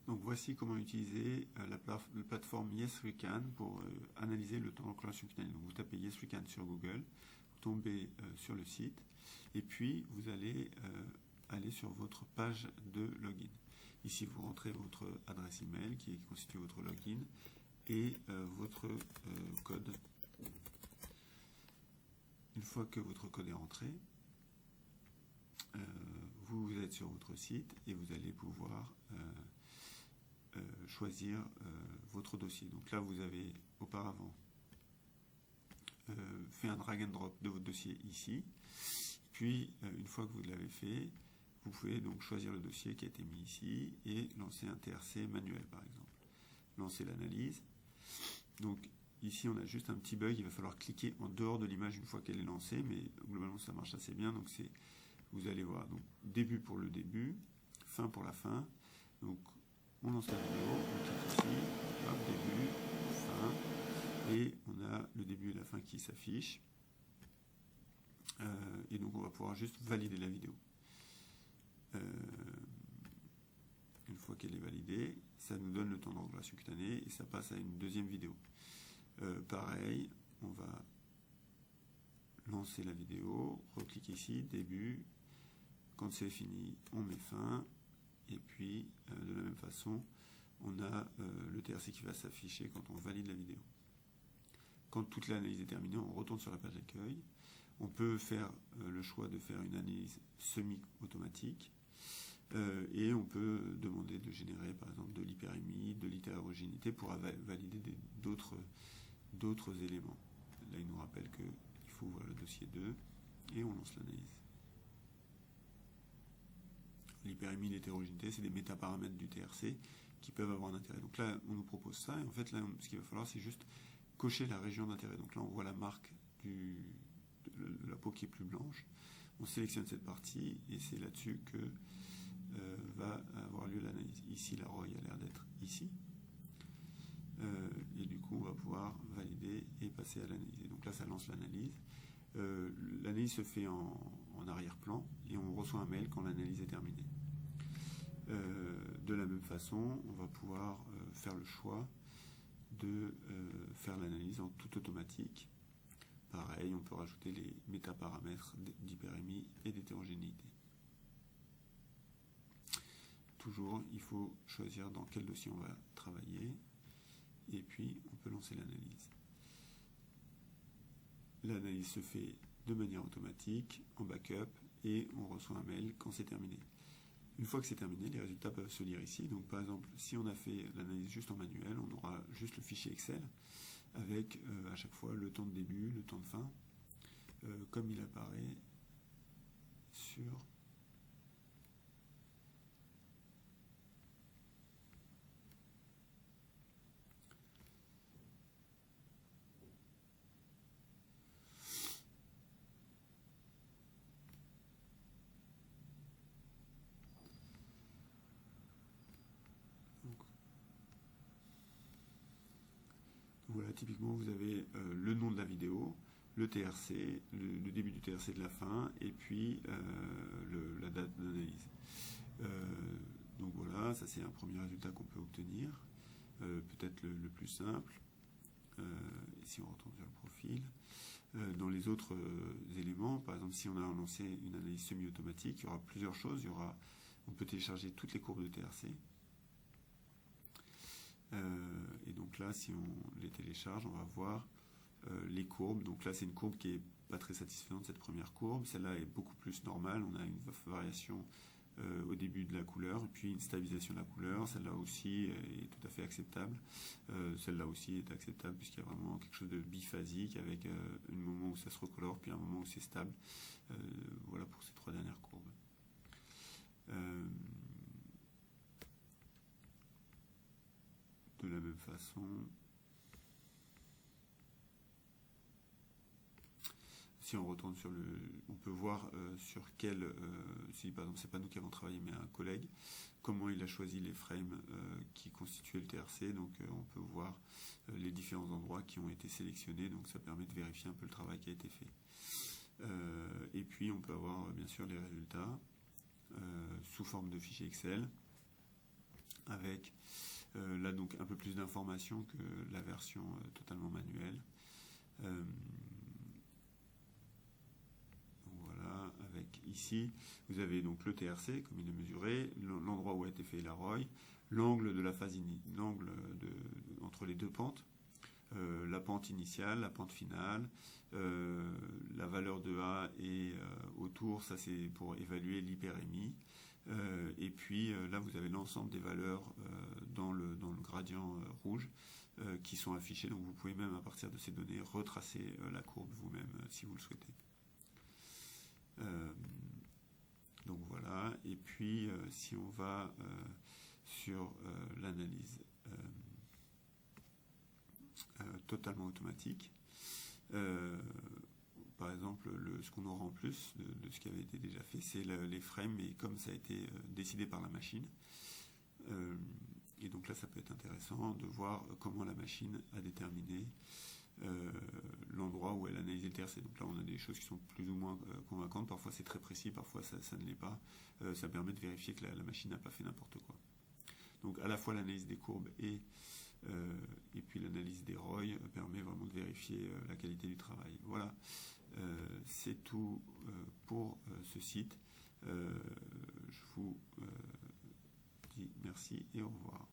Donc voici comment utiliser la plateforme YesWeCan pour analyser le temps d'enclenchement simultané. Donc vous tapez YesWeCan sur Google, vous tombez sur le site, et puis vous allez aller sur votre page de login. Ici vous rentrez votre adresse email qui constitue votre login et votre code. Une fois que votre code est rentré, vous êtes sur votre site et vous allez pouvoir choisir votre dossier. Donc là, vous avez auparavant fait un drag and drop de votre dossier ici. Puis, une fois que vous l'avez fait, vous pouvez donc choisir le dossier qui a été mis ici et lancer un TRC manuel, par exemple. Lancer l'analyse. Donc, ici, on a juste un petit bug. Il va falloir cliquer en dehors de l'image une fois qu'elle est lancée, mais globalement, ça marche assez bien. Donc, vous allez voir. Donc, début pour le début, fin pour la fin. Donc, on lance la vidéo, on clique ici, hop, début, fin, et on a le début et la fin qui s'affichent. Et donc on va pouvoir juste valider la vidéo. Une fois qu'elle est validée, ça nous donne le temps d'angulation cutanée et ça passe à une deuxième vidéo. Pareil, on va lancer la vidéo, recliquer ici, début, quand c'est fini, on met fin. Et puis, de la même façon, on a le TRC qui va s'afficher quand on valide la vidéo. Quand toute l'analyse est terminée, on retourne sur la page d'accueil. On peut faire le choix de faire une analyse semi-automatique. Et on peut demander de générer, par exemple, de l'hyperémie, de l'hétérogénéité pour valider d'autres éléments. Là, il nous rappelle qu'il faut ouvrir le dossier 2 et on lance l'analyse. L'hyperémie et l'hétérogénéité, c'est des métaparamètres du TRC qui peuvent avoir un intérêt. Donc là, on nous propose ça, et en fait, là, ce qu'il va falloir, c'est juste cocher la région d'intérêt. Donc là, on voit la marque de la peau qui est plus blanche. On sélectionne cette partie, et c'est là-dessus que va avoir lieu l'analyse. Ici, la ROI a l'air d'être ici. Et du coup, on va pouvoir valider et passer à l'analyse. Et donc là, ça lance l'analyse. L'analyse se fait en arrière-plan, et on reçoit un mail quand l'analyse est terminée. De la même façon, on va pouvoir faire le choix de faire l'analyse en tout automatique. Pareil, on peut rajouter les métaparamètres d'hyperémie et d'hétérogénéité. Toujours, il faut choisir dans quel dossier on va travailler et puis on peut lancer l'analyse. L'analyse se fait de manière automatique, en backup, et on reçoit un mail quand c'est terminé. Une fois que c'est terminé, les résultats peuvent se lire ici. Donc par exemple, si on a fait l'analyse juste en manuel, on aura juste le fichier Excel avec à chaque fois le temps de début, le temps de fin, comme il apparaît sur voilà, typiquement vous avez le nom de la vidéo, le TRC, le début du TRC de la fin, et puis la date d'analyse. Donc voilà, ça c'est un premier résultat qu'on peut obtenir, peut-être le plus simple. Si on retourne sur le profil, dans les autres éléments, par exemple si on a lancé une analyse semi-automatique, il y aura plusieurs choses. On peut télécharger toutes les courbes de TRC. Et donc là, si on les télécharge, on va voir les courbes. Donc là, c'est une courbe qui n'est pas très satisfaisante, cette première courbe. Celle-là est beaucoup plus normale. On a une variation au début de la couleur, et puis une stabilisation de la couleur. Celle-là aussi est tout à fait acceptable. Celle-là aussi est acceptable, puisqu'il y a vraiment quelque chose de biphasique, avec un moment où ça se recolore, puis un moment où c'est stable. Voilà pour ces trois dernières courbes. De la même façon, si on retourne sur on peut voir sur quel, si par exemple c'est pas nous qui avons travaillé mais un collègue, comment il a choisi les frames qui constituaient le TRC. Donc on peut voir les différents endroits qui ont été sélectionnés, donc ça permet de vérifier un peu le travail qui a été fait. Et puis on peut avoir bien sûr les résultats sous forme de fichier Excel. avec là donc un peu plus d'informations que la version totalement manuelle. Voilà, avec ici, vous avez donc le TRC, comme il est mesuré, l'endroit où a été fait la ROI, l'angle de la phase l'angle entre les deux pentes, la pente initiale, la pente finale, la valeur de A et autour, ça c'est pour évaluer l'hyperémie. Et puis là, vous avez l'ensemble des valeurs dans le gradient rouge qui sont affichées. Donc vous pouvez même, à partir de ces données, retracer la courbe vous-même si vous le souhaitez. Donc voilà. Et puis, si on va sur l'analyse totalement automatique, par exemple, ce qu'on aura en plus de ce qui avait été déjà fait, c'est les frames, et comme ça a été décidé par la machine. Et donc là, ça peut être intéressant de voir comment la machine a déterminé l'endroit où elle analyse le TRC. Donc là, on a des choses qui sont plus ou moins convaincantes. Parfois, c'est très précis, parfois, ça ne l'est pas. Ça permet de vérifier que la machine n'a pas fait n'importe quoi. Donc, à la fois l'analyse des courbes et puis l'analyse des ROI permet vraiment de vérifier la qualité du travail. Voilà, c'est tout pour ce site. Je vous dis merci et au revoir.